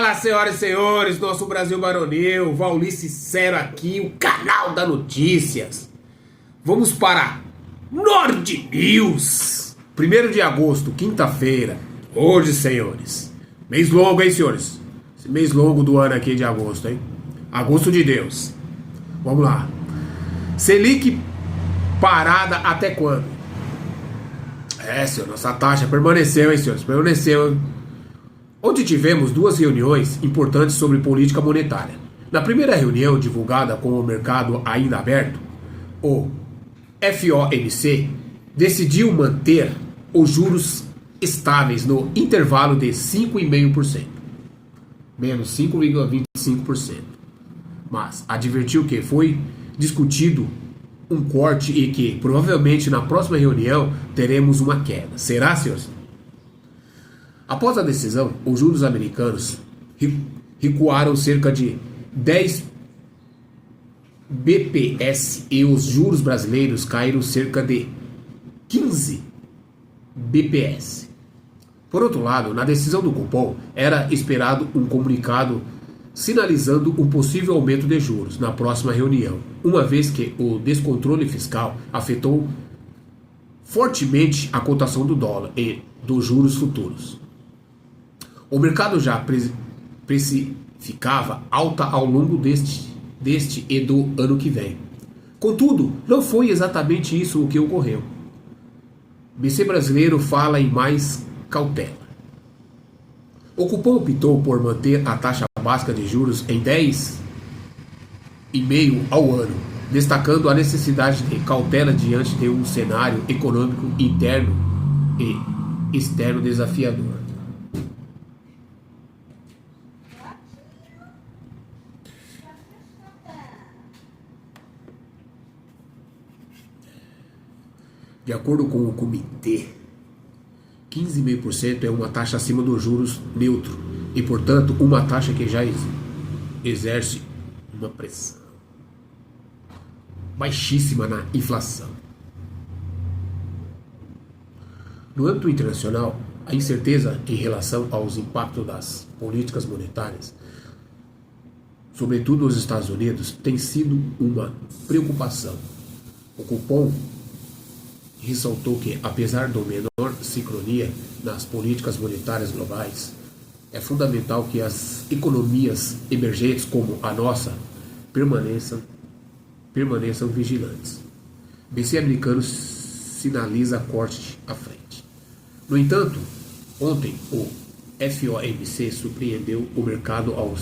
Fala, senhoras e senhores, nosso Brasil Baronil, Vauli Sincero aqui, o canal da notícias. Vamos para Nord News. 1º de agosto, quinta-feira. Hoje, senhores. Mês longo, hein, senhores? Esse mês longo do ano aqui de agosto, hein? Agosto de Deus. Vamos lá. Selic parada até quando? Senhor, nossa taxa permaneceu, hein, senhores? Permaneceu, hein? Onde tivemos duas reuniões importantes sobre política monetária. Na primeira reunião, divulgada com o mercado ainda aberto, o FOMC decidiu manter os juros estáveis no intervalo de 5,5%, menos 5,25%. Mas advertiu que foi discutido um corte e que provavelmente na próxima reunião teremos uma queda. Será, senhores? Após a decisão, os juros americanos recuaram cerca de 10 BPS e os juros brasileiros caíram cerca de 15 BPS. Por outro lado, na decisão do Copom, era esperado um comunicado sinalizando um possível aumento de juros na próxima reunião, uma vez que o descontrole fiscal afetou fortemente a cotação do dólar e dos juros futuros. O mercado já precificava alta ao longo deste e do ano que vem. Contudo, não foi exatamente isso o que ocorreu. O BC brasileiro fala em mais cautela. O Copom optou por manter a taxa básica de juros em 10,5% ao ano, destacando a necessidade de cautela diante de um cenário econômico interno e externo desafiador. De acordo com o comitê, 15,5% é uma taxa acima dos juros neutro e, portanto, uma taxa que já exerce uma pressão baixíssima na inflação. No âmbito internacional, a incerteza em relação aos impactos das políticas monetárias, sobretudo nos Estados Unidos, tem sido uma preocupação. O Copom ressaltou que, apesar da menor sincronia nas políticas monetárias globais, é fundamental que as economias emergentes como a nossa permaneçam vigilantes. O BC americano sinaliza corte à frente. No entanto, ontem o FOMC surpreendeu o mercado ao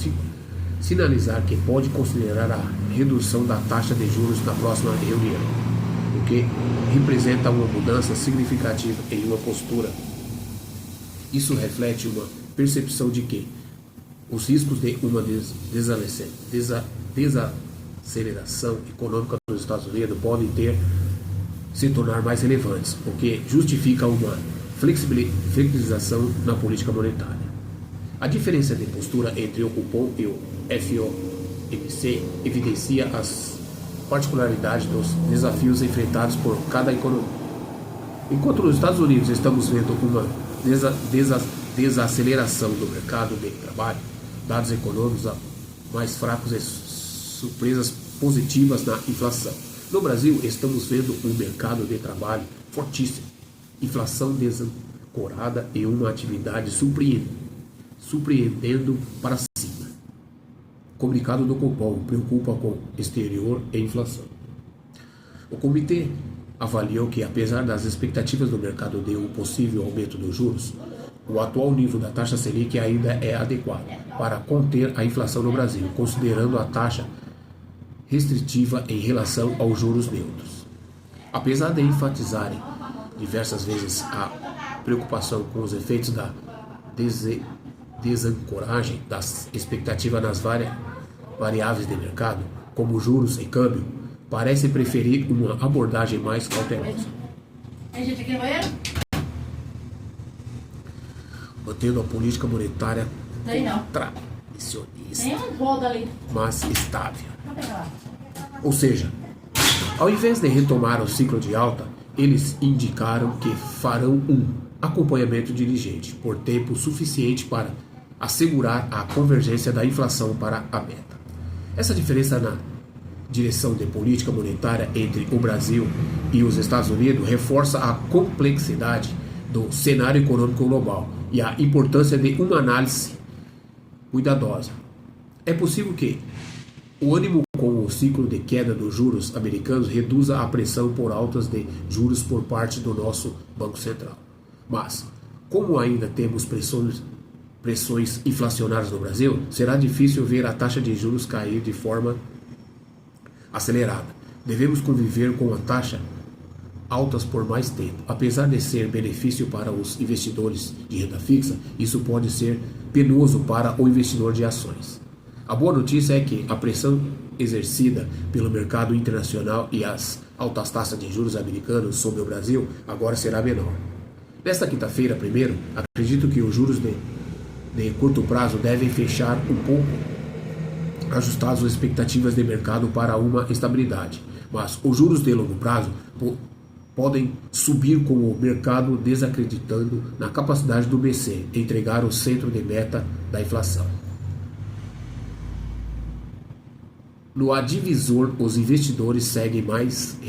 sinalizar que pode considerar a redução da taxa de juros na próxima reunião, o que representa uma mudança significativa em uma postura. Isso reflete uma percepção de que os riscos de uma desaceleração econômica dos Estados Unidos podem se tornar mais relevantes, o que justifica uma flexibilização na política monetária. A diferença de postura entre o Copom e o FOMC evidencia as particularidade dos desafios enfrentados por cada economia. Enquanto nos Estados Unidos estamos vendo uma desaceleração do mercado de trabalho, dados econômicos mais fracos e surpresas positivas na inflação. No Brasil, estamos vendo um mercado de trabalho fortíssimo, inflação desancorada e uma atividade surpreendendo para cima. O comunicado do Copom preocupa com exterior e inflação. O comitê avaliou que, apesar das expectativas do mercado de um possível aumento dos juros, o atual nível da taxa Selic ainda é adequado para conter a inflação no Brasil, considerando a taxa restritiva em relação aos juros neutros. Apesar de enfatizarem diversas vezes a preocupação com os efeitos da desancoragem das expectativas nas variáveis de mercado, como juros e câmbio, parece preferir uma abordagem mais cautelosa. Mantendo a política monetária contracionista, mas estável. Ou seja, ao invés de retomar o ciclo de alta, eles indicaram que farão um acompanhamento diligente por tempo suficiente para assegurar a convergência da inflação para a meta. Essa diferença na direção de política monetária entre o Brasil e os Estados Unidos reforça a complexidade do cenário econômico global e a importância de uma análise cuidadosa. É possível que o ânimo com o ciclo de queda dos juros americanos reduza a pressão por altas de juros por parte do nosso Banco Central. Mas, como ainda temos pressões inflacionárias no Brasil, será difícil ver a taxa de juros cair de forma acelerada. Devemos conviver com a taxa altas por mais tempo. Apesar de ser benefício para os investidores de renda fixa, isso pode ser penoso para o investidor de ações. A boa notícia é que a pressão exercida pelo mercado internacional e as altas taxas de juros americanos sobre o Brasil agora será menor. Nesta quinta-feira, primeiro, acredito que os juros de curto prazo devem fechar um pouco ajustados às expectativas de mercado para uma estabilidade, mas os juros de longo prazo podem subir com o mercado desacreditando na capacidade do BC entregar o centro de meta da inflação. No advisor, os investidores seguem mais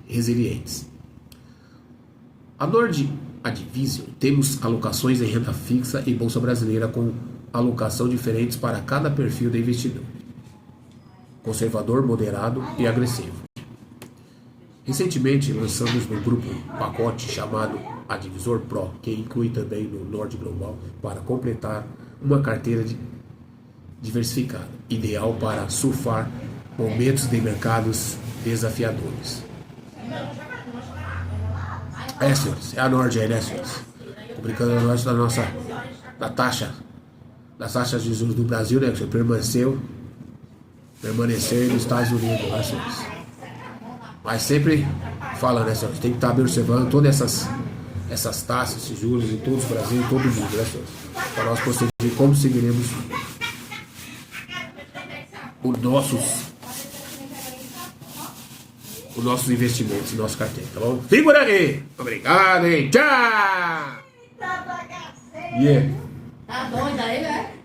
resilientes. A Nord Advisor temos alocações em renda fixa e bolsa brasileira com alocação diferentes para cada perfil de investidor: conservador, moderado e agressivo. Recentemente lançamos no grupo um pacote chamado Advisor Pro, que inclui também no Nord Global, para completar uma carteira diversificada, ideal para surfar momentos de mercados desafiadores. Senhores, é a Nord aí, né, senhores? Publicando a nós das taxas de juros do Brasil, né, que permaneceu nos Estados Unidos, né, senhores? Mas sempre falando, né, senhores? Tem que estar observando todas essas taxas, esses juros em todo o Brasil, em todo o mundo, né, senhores? Para nós conseguir como seguiremos os nossos investimentos, nosso carteiro, tá bom? Fique por aqui! Obrigado, hein? Tchau! Tá doido aí, velho?